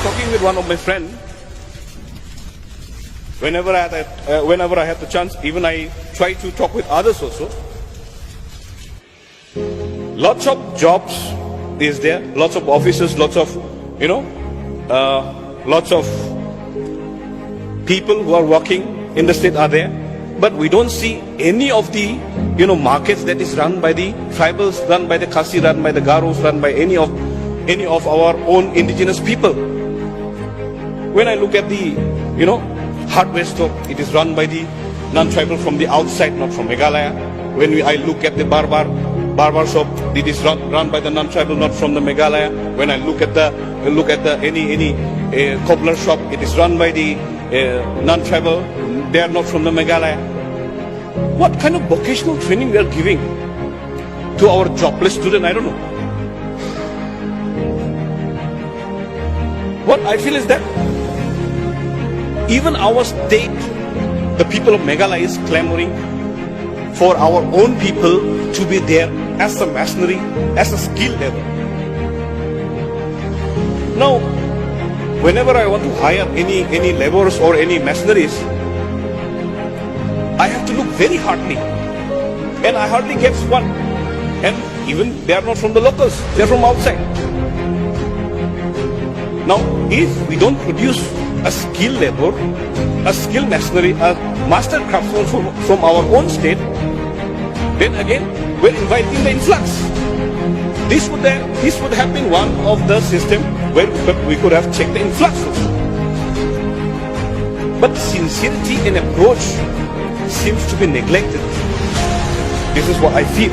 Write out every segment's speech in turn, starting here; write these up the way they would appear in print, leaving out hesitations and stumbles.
talking with one of my friends. Whenever I had the chance, even I try to talk with others also. Lots of jobs is there, lots of offices, lots of, lots of people who are working in the state are there. But we don't see any of the, markets that is run by the tribals, run by the Khasi, run by the Garos, run by any of our own indigenous people. When I look at the, hardware store, it is run by the non-tribal from the outside, not from Meghalaya. When I look at the barber shop, it is run by the non-tribal, not from the Meghalaya. When I look at any cobbler shop, it is run by the non-tribal. They are not from the Meghalaya. What kind of vocational training we are giving to our jobless student? I don't know. What I feel is that even our state, the people of Meghalaya is clamoring for our own people to be there as a machinery, as a skill level. Now, whenever I want to hire any laborers or any machineries, I have to look very hardly, and I hardly get one. And even they are not from the locals, they are from outside. Now, if we don't produce a skill labor, a skill machinery, a master craftsman from our own state, then again we're inviting the influx. This would have been one of the system where we could have checked the influx. But sincerity in approach seems to be neglected. This is what I feel.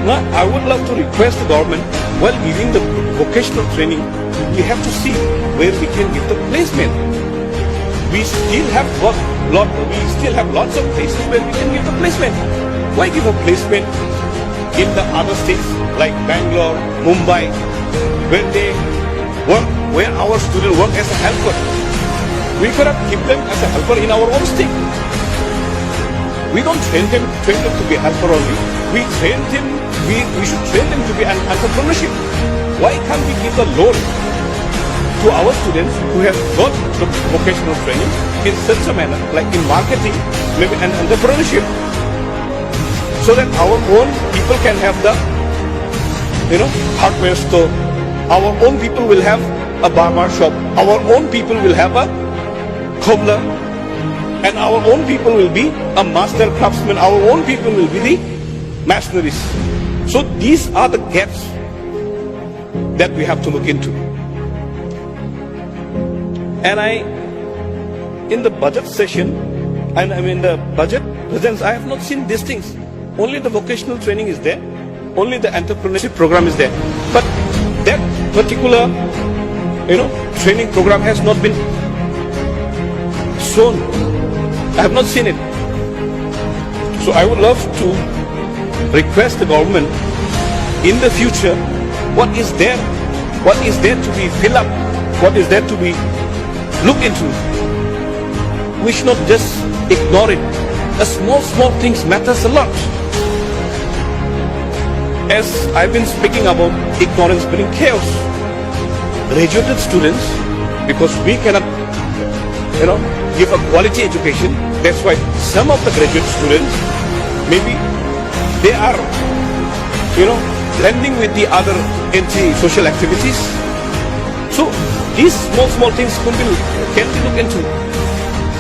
Now, I would love to request the government, while giving the vocational training, we have to see where we can give the placement. We still have lots of places where we can give the placement. Why give a placement in the other states like Bangalore, Mumbai, where our students work as a helper? We could have kept them as a helper in our own state. We don't train them to be a helper only. We should train them to be an entrepreneurship. Why can't we give the loan to our students who have got the vocational training in such a manner, like in marketing, maybe an entrepreneurship, so that our own people can have the, hardware store. Our own people will have a barber shop. Our own people will have a cobbler. And our own people will be a master craftsman. Our own people will be the machineries. So these are the gaps that we have to look into. And in the budget session, and in the budget presence, I have not seen these things. Only the vocational training is there. Only the entrepreneurship program is there. But that particular, training program has not been shown. I have not seen it. So I would love to request the government in the future, what is there to be filled up, what is there to be looked into. We should not just ignore it. The small things matters a lot. As I've been speaking about ignorance bringing chaos, graduated students, because we cannot give a quality education, that's why some of the graduate students, maybe they are blending with the other anti-social activities. So these small things can be looked into.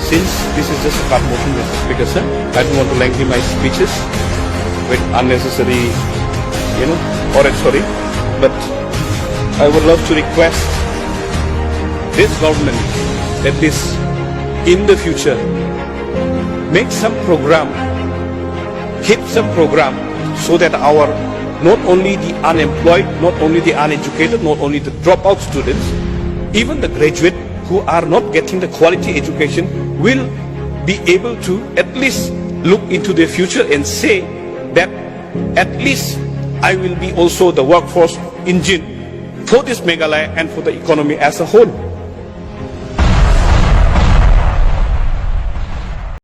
Since this is just a cut motion, Mr. Speaker, sir, I don't want to lengthen my speeches with unnecessary oratory, but I would love to request this government that this in the future make some program, keep some program, so that our not only the unemployed, not only the uneducated, not only the dropout students, even the graduate who are not getting the quality education will be able to at least look into their future and say that at least I will be also the workforce engine for this Meghalaya and for the economy as a whole.